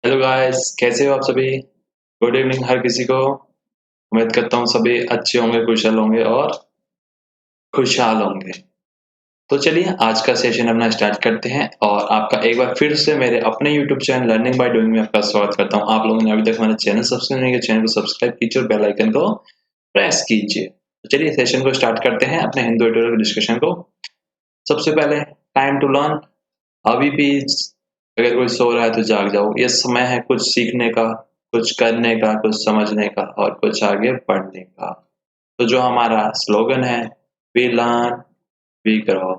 Hello guys, कैसे हो आप सभी? गुड इवनिंग हर किसी को। उम्मीद करता हूँ सभी अच्छे होंगे, कुशल होंगे और खुशहाल होंगे। तो चलिए आज का सेशन अपना स्टार्ट करते हैं और आपका एक बार फिर से मेरे अपने YouTube channel learning by doing में आपका स्वागत करता हूँ। आप लोगों ने अभी तक हमारा चैनल सब्सक्राइब नहीं किया, चैनल को सब्सक्राइब कीजिए और बेल आइकन को प्रेस कीजिए। तो चलिए सेशन को स्टार्ट करते हैं अपने हिंदू ट्यूटोरियल डिस्कशन को। सबसे पहले टाइम टू लर्न। अभी भी अगर कोई सो रहा है तो जाग जाओ, ये समय है कुछ सीखने का, कुछ करने का, कुछ समझने का और कुछ आगे बढ़ने का। तो जो हमारा स्लोगन है, वी लर्न वी ग्रो।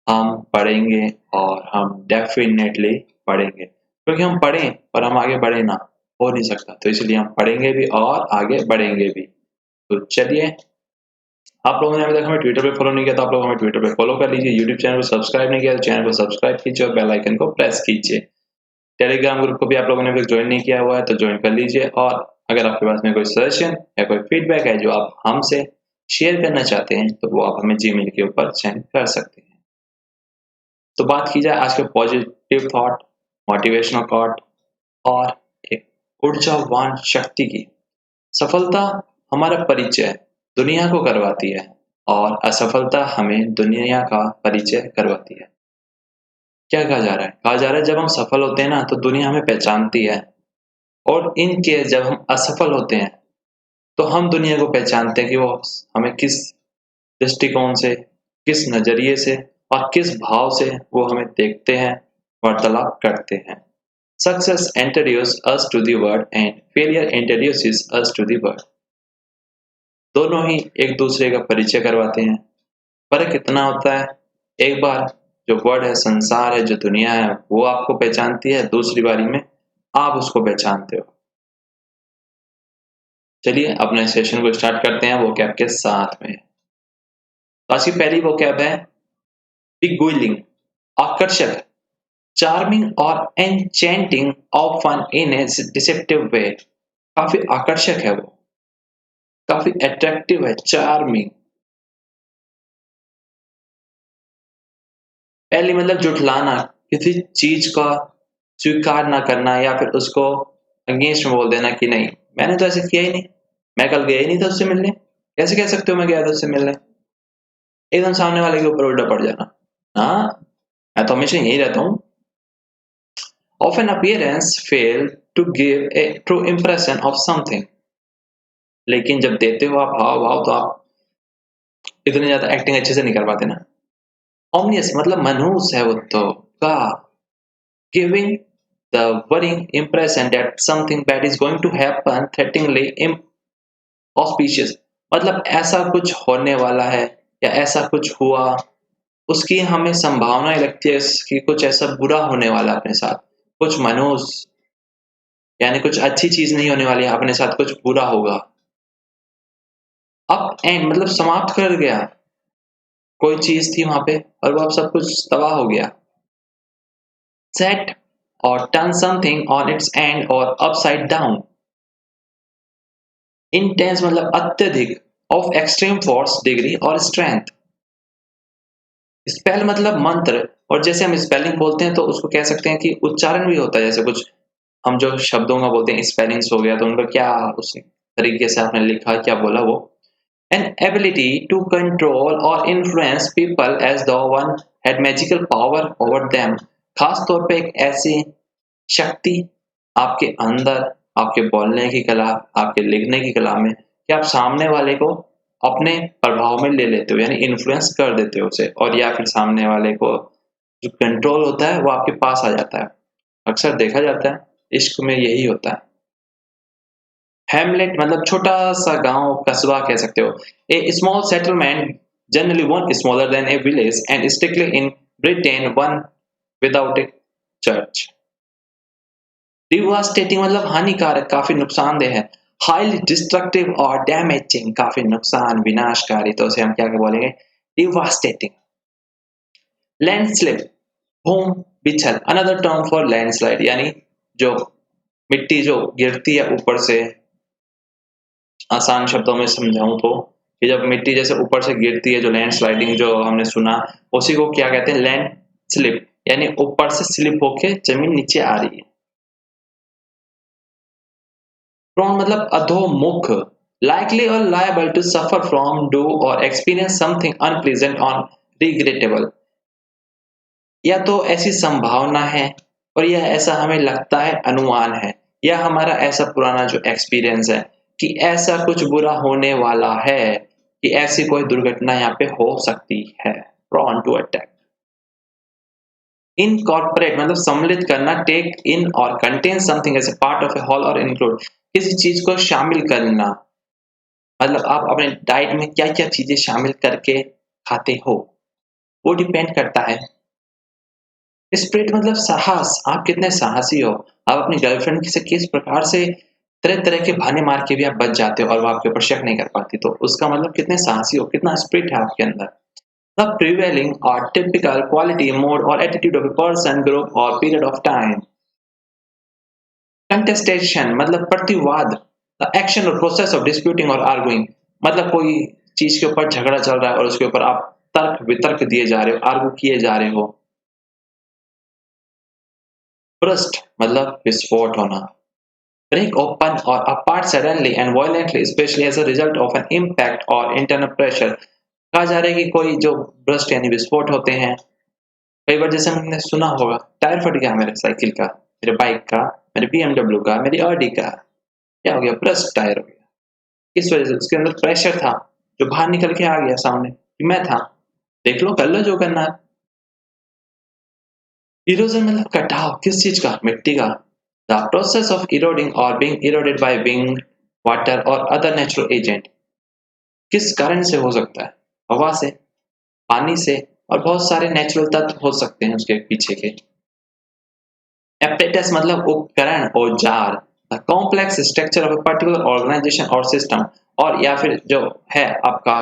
हम पढ़ेंगे और हम डेफिनेटली पढ़ेंगे, क्योंकि हम पढ़ें और हम आगे बढ़े ना, हो नहीं सकता। तो इसलिए हम पढ़ेंगे भी और आगे बढ़ेंगे भी। तो चलिए, आप लोगों ने अभी तक हमें ट्विटर पे फॉलो नहीं किया तो आप लोग हमें ट्विटर पे फॉलो कर लीजिए। यूट्यूब चैनल को सब्सक्राइब नहीं किया तो चैनल को सब्सक्राइब कीजिए और बेल आइकन को प्रेस कीजिए। टेलीग्राम ग्रुप को भी आप लोगों ने अभी तक ज्वाइन नहीं किया हुआ है तो ज्वाइन कर लीजिए। और अगर आपके पास में कोई सजेशन या कोई फीडबैक है जो आप हमसे शेयर करना चाहते हैं तो वो आप हमें जीमेल के ऊपर सेंड कर सकते हैं। तो बात की जाए आज के पॉजिटिव थॉट, मोटिवेशनल थॉट और एक ऊर्जावान शक्ति की। सफलता हमारा परिचय दुनिया को करवाती है और असफलता हमें दुनिया का परिचय करवाती है। क्या कहा जा रहा है? कहा जा रहा है जब हम सफल होते हैं ना तो दुनिया हमें पहचानती है, और इन केस जब हम असफल होते हैं तो हम दुनिया को पहचानते हैं कि वो हमें किस दृष्टिकोण से, किस नजरिए से और किस भाव से वो हमें देखते हैं, वार्तालाप करते हैं। Success introduce us to the world and failure introduces us to the world. दोनों ही एक दूसरे का परिचय करवाते हैं। फर्क इतना होता है, एक बार जो वर्ड है, संसार है, जो दुनिया है वो आपको पहचानती है, दूसरी बारी में आप उसको पहचानते हो। चलिए अपने सेशन को स्टार्ट करते हैं वो कैब के साथ में। तो आज की पहली वो कैब है बिगुइलिंग, आकर्षक, चार्मिंग और enchanting, often in a deceptive way. काफी आकर्षक है वो, काफी अट्रैक्टिव है, चार्मिंग। पहली मतलब जुठलाना, किसी चीज का स्वीकार ना करना या फिर उसको अगेंस्ट में बोल देना कि नहीं, मैंने तो ऐसे किया ही नहीं, मैं कल गया ही नहीं था उससे मिलने, कैसे कह सकते हो मैं गया था उससे मिलने। एकदम सामने वाले के ऊपर उल्टा पड़ जाना। हाँ, मैं तो हमेशा यही रहता हूँ। Often appearance fail to give a true impression of something। लेकिन जब देते हो आप हाव भाव तो आप इतनी ज्यादा एक्टिंग अच्छे से नहीं कर पाते ना। Omnious मतलब मनहूस है वो तो का, giving the worrying impression that something bad is going to happen, threateningly auspicious मतलब ऐसा कुछ होने वाला है या ऐसा कुछ हुआ, उसकी हमें संभावनाएं लगती है कि कुछ ऐसा बुरा होने वाला है अपने साथ, कुछ मनहूस, यानी कुछ अच्छी चीज नहीं होने वाली है, अपने साथ कुछ बुरा होगा। अप एंड मतलब समाप्त कर गया, कोई चीज थी वहां पे और वो अब सब कुछ तबाह हो गया। सेट और turn something on it's and और अपसाइड डाउन। इंटेंस मतलब अत्यधिक, ऑफ एक्सट्रीम फोर्स, डिग्री और स्ट्रेंथ। स्पेल मतलब मंत्र, और जैसे हम स्पेलिंग बोलते हैं तो उसको कह सकते हैं कि उच्चारण भी होता है। जैसे कुछ हम जो शब्दों का बोलते हैं स्पेलिंग्स हो गया, तो उनका क्या उस तरीके से आपने लिखा, क्या बोला वो। An ability to control or influence people as though one had magical power over them। खास तौर पे एक ऐसी शक्ति आपके अंदर, आपके बोलने की कला, आपके लिखने की कला में, कि आप सामने वाले को अपने प्रभाव में ले लेते हो, यानी इन्फ्लुएंस कर देते हो उसे, और या फिर सामने वाले को जो कंट्रोल होता है वो आपके पास आ जाता है। अक्सर देखा जाता है इश्क में यही होता है। हैमलेट मतलब छोटा सा गांव, कस्बा कह सकते हो। A small settlement, generally one smaller than a village and strictly in Britain one without a church. Devastating मतलब हानिकारक, काफी नुकसानदेह है। हाईली डिस्ट्रक्टिव और डैमेजिंग, काफी नुकसान, विनाशकारी, तो उसे हम क्या बोलेंगे, डिवास्टेटिंग। लैंडस्लिप, भूम बिछल, अनदर टर्म फॉर लैंडस्लाइड, यानी जो मिट्टी जो गिरती है ऊपर से। आसान शब्दों में समझाऊं तो कि जब मिट्टी जैसे ऊपर से गिरती है, जो लैंड स्लाइडिंग जो हमने सुना, उसी को क्या कहते हैं, लैंड स्लिप, यानी ऊपर से स्लिप होके जमीन नीचे आ रही है। prone मतलब अधोमुख, likely or liable to suffer from, do or experience something unpleasant or regrettable। या तो ऐसी संभावना है और यह ऐसा हमें लगता है, अनुमान है, या हमारा ऐसा पुराना जो एक्सपीरियंस है कि ऐसा कुछ बुरा होने वाला है, कि ऐसी कोई दुर्घटना यहाँ पे हो सकती है। prone to attack। इनकॉर्पोरेट मतलब सम्मिलित करना, take in or contain something as a part of a whole or include, किसी चीज को शामिल करना, मतलब आप अपने डाइट में क्या क्या चीजें शामिल करके खाते हो, वो डिपेंड करता है। स्पिरिट मतलब साहस, आप कितने साहसी हो, आप अपनी गर्लफ्रेंड से किस प्रकार से तरह तरह के बहाने मार के भी आप बच जाते हो और वो आपके ऊपर शक नहीं कर पाती, तो उसका मतलब कितने साहसी हो, कितना स्पिरिट है आपके अंदर। द प्रिवेलिंग और टिपिकल क्वालिटी, मोड और attitude of a person, group और पीरियड ऑफ टाइम। कंटेस्टेशन मतलब प्रतिवाद, द एक्शन और प्रोसेस ऑफ डिस्प्यूटिंग और आर्गुइंग, मतलब कोई चीज के ऊपर झगड़ा चल रहा है और उसके ऊपर आप तर्क वितर्क दिए जा रहे हो, आर्गू किए जा रहे हो। ब्रस्ट मतलब विस्फोट होना, break open or apart suddenly and violently, especially as a result of an impact or internal pressure। कहा जा रहा है कि कोई जो ब्रस्ट यानी विस्फोट होते हैं, कई बार जैसे हमने सुना होगा, टायर फट गया मेरे साइकिल का, मेरे बाइक का, मेरे BMW का, मेरी ऑडी का, क्या हो गया, ब्रस्ट टायर हो गया। इस वजह से उसके अंदर प्रेशर था जो बाहर निकल के आ गया सामने, कि मैं था, देख लो, कर लो जो करना है। इरोजन मतलब कटाव, किस चीज का, मिट्टी का। द प्रोसेस ऑफ इरोडिंग और being eroded by wind, water और अदर नेचुरल एजेंट, किस कारण से हो सकता है, हवा से, पानी से, और बहुत सारे नेचुरल तत्व हो सकते हैं उसके पीछे के। एपेटस मतलब उपकरण, औजार, the complex structure of a particular organization or system, और या फिर जो है आपका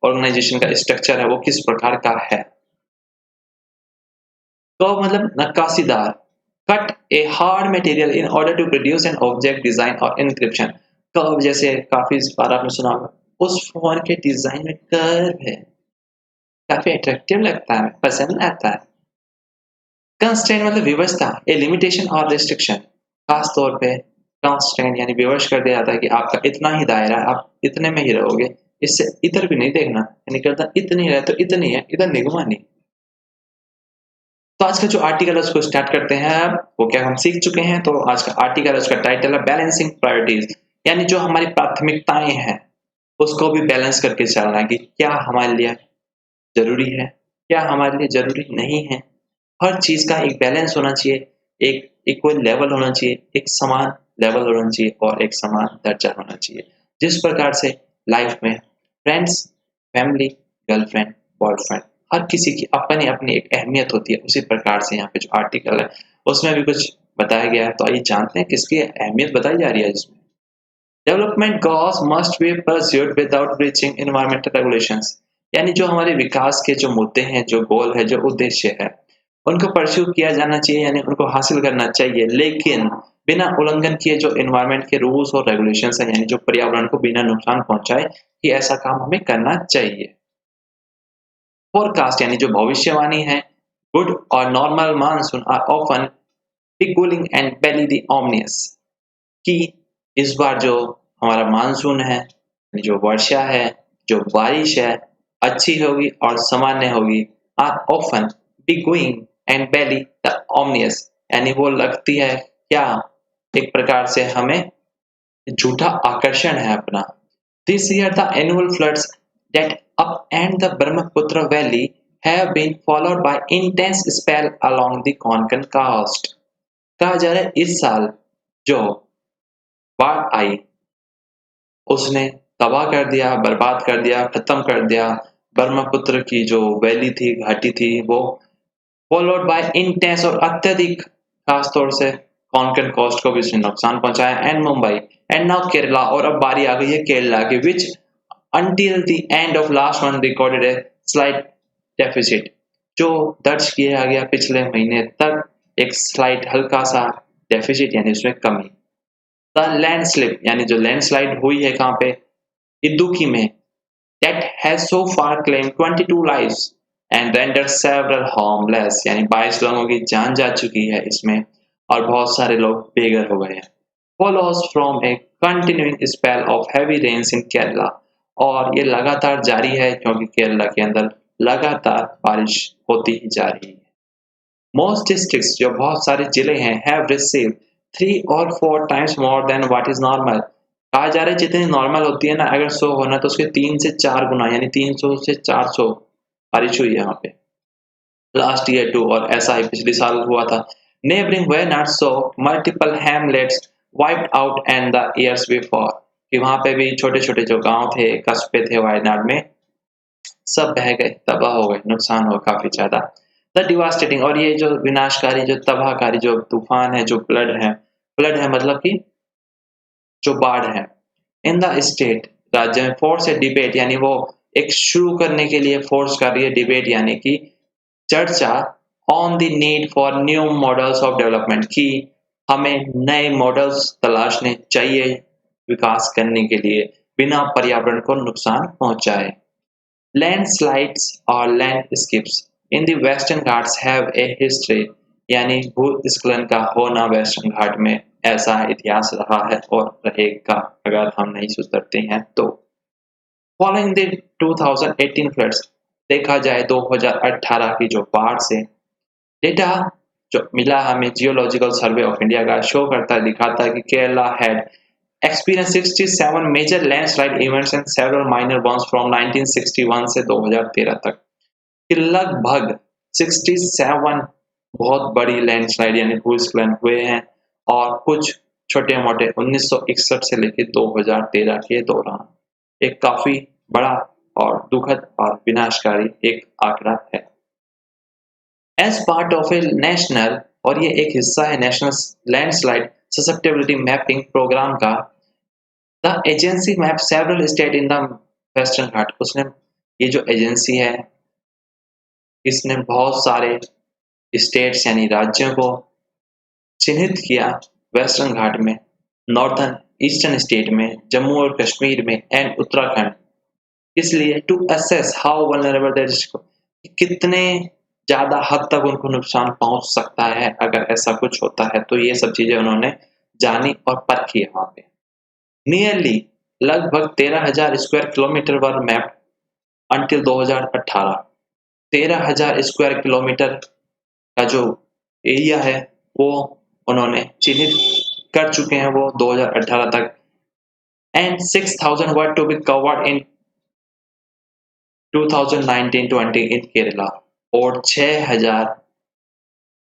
ऑर्गेनाइजेशन का स्ट्रक्चर है वो किस प्रकार का है। तो मतलब नक्काशीदार, cut a hard material in order to produce an object design और इंक्रिप्शन। कर्व जैसे काफी बार आपने सुना होगा, उस फोन के डिजाइन में कर्व है, काफी अट्रैक्टिव लगता है, पसंद आता है। कंस्ट्रेंट मतलब व्यवस्था, ए लिमिटेशन और रिस्ट्रिक्शन, खास तौर पे कंस्ट्रेंट यानी विवश कर दिया जाता है कि आपका इतना ही दायरा है, आप इतने में ही रहोगे, इससे इधर भी नहीं देखना, यानी करता इतनी है तो इतनी है, इधर नहीं घुमानी। तो आज का जो आर्टिकल है उसको स्टार्ट करते हैं। अब वो क्या हम सीख चुके हैं, तो आज का आर्टिकल है, उसका टाइटल है बैलेंसिंग प्रायोरिटीज, यानी जो हमारी प्राथमिकताएं हैं उसको भी बैलेंस करके चलना है कि क्या हमारे लिए जरूरी है, क्या हमारे लिए जरूरी नहीं है। हर चीज का एक बैलेंस होना चाहिए, एक इक्वल लेवल होना चाहिए, एक समान लेवल होना चाहिए और एक समान दर्जा होना चाहिए। जिस प्रकार से लाइफ में फ्रेंड्स, फैमिली, गर्लफ्रेंड, बॉयफ्रेंड, हर किसी की अपनी अपनी एक अहमियत होती है, उसी प्रकार से यहाँ पे जो आर्टिकल है उसमें भी कुछ बताया गया है। तो आइए जानते हैं किसकी अहमियत बताई जा रही है इसमें। Development goals must be pursued without breaching environmental regulations, यानी जो हमारे विकास के जो मुद्दे हैं, जो गोल है, जो उद्देश्य है, उनको परस्यू किया जाना चाहिए, यानी उनको हासिल करना चाहिए, लेकिन बिना उल्लंघन किए जो एनवायरमेंट के रूल्स और रेगुलेशंस हैं, यानी जो पर्यावरण को बिना नुकसान पहुंचाए, कि ऐसा काम हमें करना चाहिए। फोरकास्ट यानी जो भविष्यवाणी है, गुड और normal monsoon are often beguiling and belie the ominous, कि इस बार जो हमारा मानसून है, जो वर्षा है, जो बारिश है, अच्छी होगी और सामान्य होगी। Are often beguiling and belie the ominous, यानी वो लगती है क्या, एक प्रकार से हमें झूठा आकर्षण है अपना। This year the annual floods that upend the Brahmaputra Valley have been followed by intense spell along the Konkan coast। कहा जा रहा है इस साल जो बाढ़ आई उसने तबाह कर दिया, बर्बाद कर दिया, खत्म कर दिया ब्रह्मपुत्र की जो वैली थी, घाटी थी, वो फॉलोड बाय इंटेंस और अत्यधिक, खास तौर से कोंकण कोस्ट को भी इसने नुकसान पहुंचाया, and Mumbai and now Kerala, और अब बारी आ गई है केरला की, विच until the end of last month recorded a slight deficit, जो दर्ज किया गया पिछले महीने तक एक स्लाइड हल्का सा डेफिसिट, यानी उसमें कमी। द लैंडस्लिप यानी जो लैंडस्लाइड हुई है कहाँ पे, इदुक्की में, that has so far claimed 22 lives and rendered several homeless, यानी 22 लोगों की जान जा चुकी है इसमें और बहुत सारे लोग बेघर हो गए हैं। follows from a continuing spell of heavy rains in Kerala, और ये लगातार जारी है क्योंकि केरला के अंदर लगातार बारिश होती ही जा रही है। Most districts, जो बहुत सारे जिले हैं, have received 3 or 4 times more than what is normal. कहा जा रहा है जितनी नॉर्मल होती है ना, अगर 100 होना तो उसके 3 से 4 गुना यानी 300 से 400 बारिश हुई है यहाँ पे लास्ट ईयर टू, और ऐसा ही पिछले साल हुआ था। Neighboring Wayanad saw multiple hamlets wiped out and the years before, कि वहाँ पे भी छोटे छोटे जो गांव थे, कस्बे थे वायनाड में, सब बह गए, तबाह हो गए, नुकसान हुआ काफी ज्यादा। द डिवास्टेटिंग, और ये जो विनाशकारी, जो तबाहकारी जो तूफान है, जो फ्लड है मतलब कि जो बाढ़ है, इन द स्टेट, राज्य में, फोर्स ए डिबेट, यानी वो एक शुरू करने के लिए फोर्स कर रही है डिबेट, यानी कि चर्चा, on the need for new models of development, कि हमें नए मॉडल्स तलाशने चाहिए विकास करने के लिए बिना पर्यावरण को नुकसान पहुंचाए। लैंडस्लाइड्स और landscapes in the western Ghats have a history, यानी भूस्खलन का होना वेस्टर्न घाट में ऐसा इतिहास रहा है और रहेगा अगर हम नहीं सुधरते हैं तो। फॉलोइंग द 2018 फ्लड्स, देखा जाए 2018 की जो बाढ़ से, डेटा जो मिला हमें जियोलॉजिकल सर्वे ऑफ इंडिया का शो करता है, दिखाता है कि Kerala had experienced 67 major landslide events and several minor ones from 1961 से 2013 तक, कि लगभग 67 बहुत बड़ी लैंडस्लाइड यानी भूस्खलन हुए हैं और कुछ छोटे मोटे 1961 से लेकर 2013 के दौरान। एक काफी बड़ा और दुखद और विनाशकारी एक आंकड़ा है। As part of a national, और ये एक हिस्सा है national landslide susceptibility mapping programme का, the agency map several state in the western Ghat, उसने, ये जो एजेंसी है, इसने बहुत सारे स्टेट्स यानी राज्यों को चिन्हित किया वेस्टर्न घाट में, नॉर्थर्न ईस्टर्न स्टेट में, जम्मू और कश्मीर में एंड उत्तराखंड, इसलिए to assess how vulnerable that, कितने ज्यादा हद तक उनको नुकसान पहुंच सकता है अगर ऐसा कुछ होता है, तो ये सब चीजें उन्होंने जानी और परखी है वहां पे। नियरली लगभग 13,000 स्क्वायर किलोमीटर वर मैप अंटिल 2018, 13,000 स्क्वायर किलोमीटर का जो एरिया है वो उन्होंने चिन्हित कर चुके हैं वो 2018 तक, and 6,000 were to be covered in 2019-20 in Kerala, और 6,000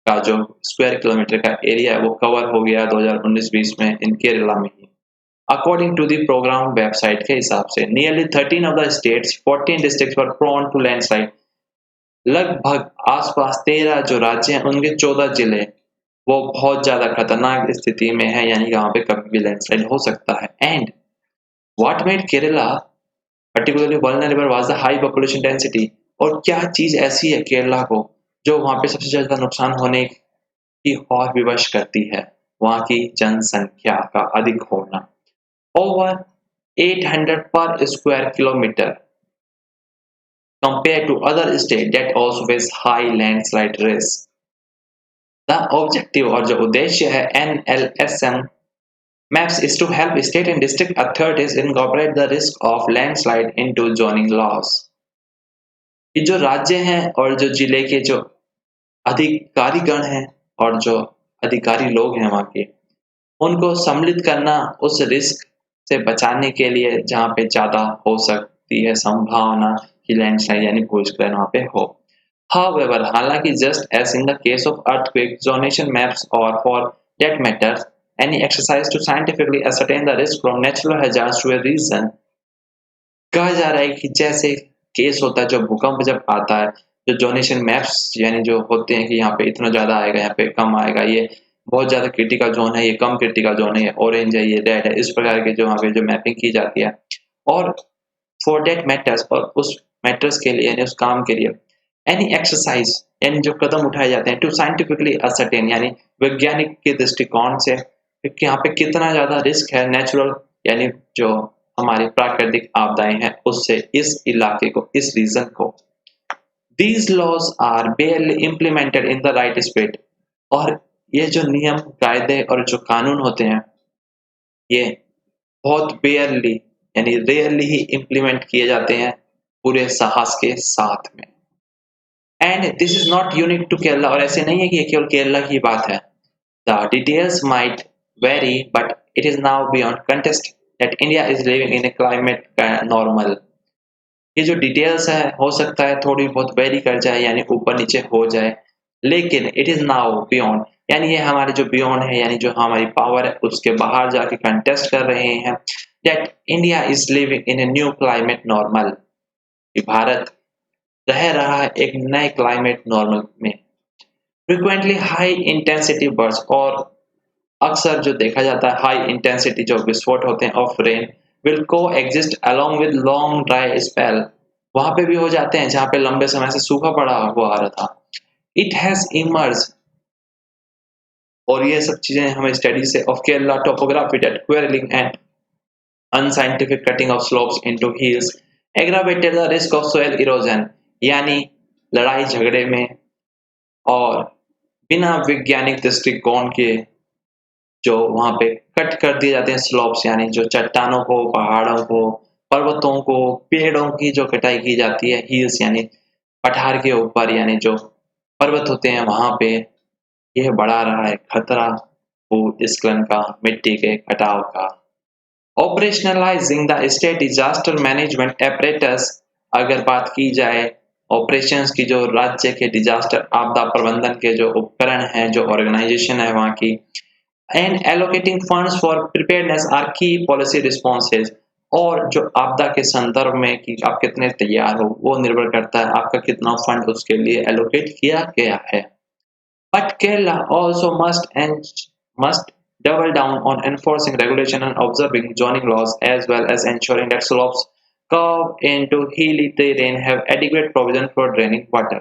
का जो स्क्वायर किलोमीटर का एरिया है वो कवर हो गया 2019-20 में इन केरला में ही। According to the programme website के हिसाब से nearly 13 of the states 14 districts were prone to landslide, लगभग आसपास 13 जो राज्य हैं उनके 14 जिले वो बहुत ज्यादा खतरनाक स्थिति में है, यानी यहाँ पे कभी भी लैंडस्लाइड हो सकता है। And what made Kerala particularly vulnerable was the high population density, और क्या चीज ऐसी है केरला को जो वहां पे सबसे ज्यादा नुकसान होने की और विवश करती है, वहां की जनसंख्या का अधिक होना, ओवर 800 पर square kilometre compared to other states that also face high landslide risk. The objective और जो उद्देश्य है NLSM maps is to help state and district authorities incorporate the risk of landslide into zoning laws. ये जो राज्य हैं और जो जिले के जो अधिकारीगण हैं और जो अधिकारी लोग हैं वहाँ के, उनको सम्मिलित करना उस रिस्क से बचाने के लिए जहाँ पे ज्यादा हो सकती है संभावना कि लैंडस्लाइड यानी भूस्खलन वहाँ पे हो। However, हालांकि just as in the case of earthquake, zonation maps or for that matter any exercise to scientifically ascertain the risk from natural hazards to a region, कहा जा रहा है कि जैसे केस होता है जो भूकंप जब आता है, जो जोनेशन मैप्स यानी जो होते हैं कि यहाँ पे इतना ज्यादा आएगा, यहाँ पे कम आएगा, ये बहुत ज्यादा क्रिटिकल जोन है, ये कम क्रिटिकल जोन है, ऑरेंज है, ये रेड है, इस प्रकार के जो वहाँ पे जो मैपिंग की जाती है, और फॉर डेट मैटर्स, और उस मैटर्स के लिए यानी उस काम के लिए एनी एक्सरसाइज यानी जो कदम उठाए जाते हैं टू साइंटिफिकली असर्टेन यानी वैज्ञानिक के दृष्टिकोण से कि यहाँ पे कितना ज्यादा रिस्क है नेचुरल यानी जो हमारी प्राकृतिक आपदाएं हैं उससे इस इलाके को, इस रीजन को। These laws are barely implemented in the right spirit, और ये जो नियम कायदे और जो कानून होते हैं ये बहुत बेयरली यानी रेयरली ही इम्प्लीमेंट किए जाते हैं पूरे साहस के साथ में। And this is not unique to Kerala, और ऐसे नहीं है कि ये केवल केरला की बात है। The details might very but it is now beyond contest that India is living in A climate normal. ये जो डिटेल्स है हो सकता है थोड़ी बहुत वेरी कर जाए यानी ऊपर नीचे हो जाए, लेकिन इट इज नाउ बियॉन्ड यानी ये हमारे जो बियॉन्ड है यानी जो हमारी पावर है उसके बाहर जाके कंटेस्ट कर रहे हैं that India is living in a new climate normal, कि भारत रह रहा है एक नए क्लाइमेट नॉर्मल में। फ्रिक्वेंटली हाई इंटेंसिटी बर्स्ट, और अक्सर जो देखा जाता है हाई इंटेंसिटी जो विस्फोट होते हैं ऑफ रेन विल को exist along with long dry spell, वहां पे भी हो जाते हैं जहां पे लंबे समय से सूखा पड़ा हुआ आ रहा था। इट हैज इमर्ज, और ये सब चीजें हमें स्टडी से of Kerala topography that quarrelling and unscientific cutting of slopes into hills aggravated the risk of soil erosion, यानी लड़ाई झगड़े में और बिना वैज्ञानिक दृष्टिकोण के जो वहां पे कट कर दिए जाते हैं स्लोप्स, यानी जो चट्टानों को, पहाड़ों को, पर्वतों को, पेड़ों की जो कटाई की जाती है, हिल्स यानी पठार के ऊपर यानी जो पर्वत होते हैं वहां पे, यह बढ़ा रहा है खतरा भूस्खलन का, मिट्टी के कटाव का। Operationalizing the state disaster management apparatus, अगर बात की जाए ऑपरेशंस की, जो राज्य के डिजास्टर आपदा प्रबंधन के जो उपकरण हैं, जो ऑर्गेनाइजेशन है वहां की, and allocating funds for preparedness are key policy responses, और जो आपदा के संदर्भ में कि आप कितने तैयार हो वो निर्भर करता है आपका कितना फंड उसके लिए एलोकेट किया गया है। But Kerala also must double down on enforcing regulation and observing zoning laws as well as ensuring that slopes curve into hilly terrain have adequate provision for draining water।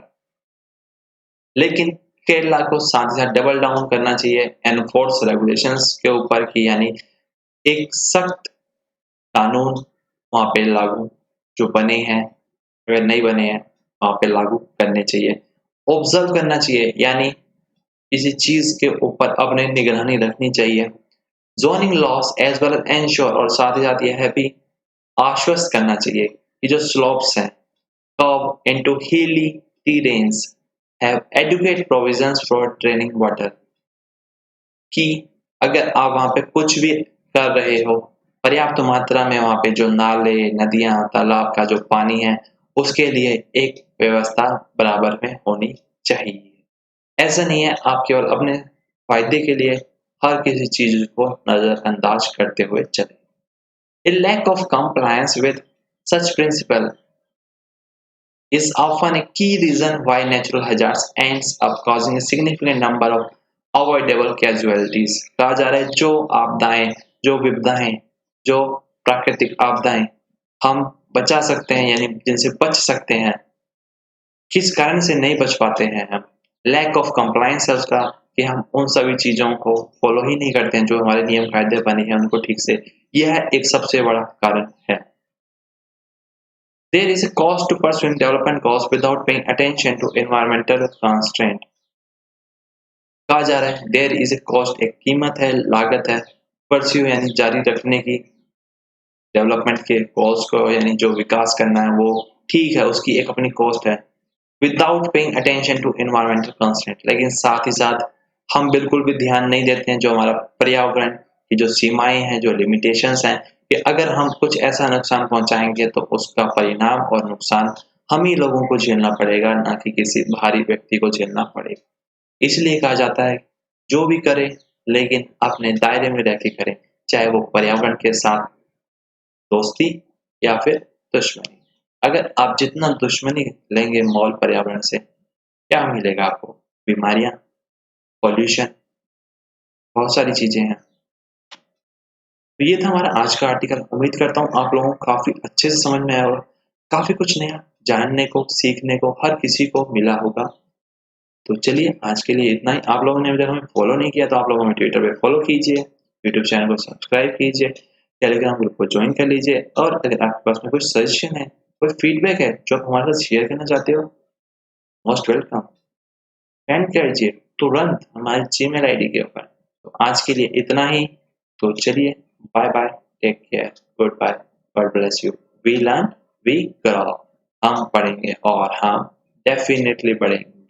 लेकिन केरला को साथ ही साथ डबल डाउन करना चाहिए enforce regulations के ऊपर की, यानी एक सख्त कानून वहां पे लागू जो बने हैं, अगर नहीं बने हैं वहां पे लागू करने चाहिए। ऑब्जर्व करना चाहिए यानी किसी चीज के ऊपर अपने निगरानी रखनी चाहिए। Zoning laws as well as ensure, और साथ ही साथ यह भी आश्वस्त करना चाहिए कि जो स्लोप्स हैं curve into hilly terrains have adequate provisions for draining water, कि अगर आप वहां पे कुछ भी कर रहे हो, पर्याप्त मात्रा में वहां पे जो नाले, नदियां, तालाब का जो पानी है उसके लिए एक व्यवस्था बराबर में होनी चाहिए। ऐसा नहीं है आप केवल अपने फायदे के लिए हर किसी चीज को नजरअंदाज करते हुए चले। A lack of compliance with such principle is often a key reason why natural hazards ends up causing a significant number of avoidable casualties। कहा जा रहा है जो आपदाएं, जो विपदाएं, जो प्राकृतिक आपदाएं हम बचा सकते हैं यानी जिनसे बच सकते हैं, किस कारण से नहीं बच पाते हैं हम, लैक ऑफ कंप्लायंस है उसका, कि हम उन सभी चीजों को फॉलो ही नहीं करते हैं जो हमारे नियम कायदे बने हैं उनको ठीक से, यह एक सबसे बड़ा कारण है। There is a cost to pursuing development goals without paying attention to environmental constraint। कहा जा रहा है देयर इज ए कॉस्ट, एक कीमत है, लागत है, परस्यू यानी जारी रखने की, डेवलपमेंट के गोल्स को यानी जो विकास करना है वो ठीक है, उसकी एक अपनी कॉस्ट है, without paying attention to environmental constraint, लेकिन साथ ही साथ हम बिल्कुल भी ध्यान नहीं देते हैं जो हमारा पर्यावरण की जो सीमाएं हैं, जो लिमिटेशंस हैं, कि अगर हम कुछ ऐसा नुकसान पहुंचाएंगे तो उसका परिणाम और नुकसान हम ही लोगों को झेलना पड़ेगा, ना कि किसी बाहरी व्यक्ति को झेलना पड़ेगा। इसलिए कहा जाता है जो भी करे लेकिन अपने दायरे में रह के करें, चाहे वो पर्यावरण के साथ दोस्ती या फिर दुश्मनी। अगर आप जितना दुश्मनी लेंगे माहौल पर्यावरण से, क्या मिलेगा आपको? बीमारियां, पॉल्यूशन, बहुत सारी चीजें हैं। तो ये था हमारा आज का आर्टिकल। उम्मीद करता हूँ आप लोगों को काफी अच्छे से समझ में आया और काफी कुछ नया जानने को, सीखने को हर किसी को मिला होगा। तो चलिए आज के लिए इतना ही। आप लोगों ने अगर हमें फॉलो नहीं किया तो आप लोग हमें ट्विटर पे फॉलो कीजिए, यूट्यूब चैनल को सब्सक्राइब कीजिए, टेलीग्राम ग्रुप को ज्वाइन कर लीजिए, और अगर आपके पास में कोई सजेशन है, कोई फीडबैक है जो आप हमारे साथ शेयर करना चाहते हो, मोस्ट वेलकम, सेंड कीजिए तुरंत हमारे जीमेल आईडी के ऊपर। तो आज के लिए इतना ही। तो चलिए bye bye, take care, goodbye, God bless you. We learn, we grow. हम पढ़ेंगे और हम डेफिनेटली बढ़ेंगे।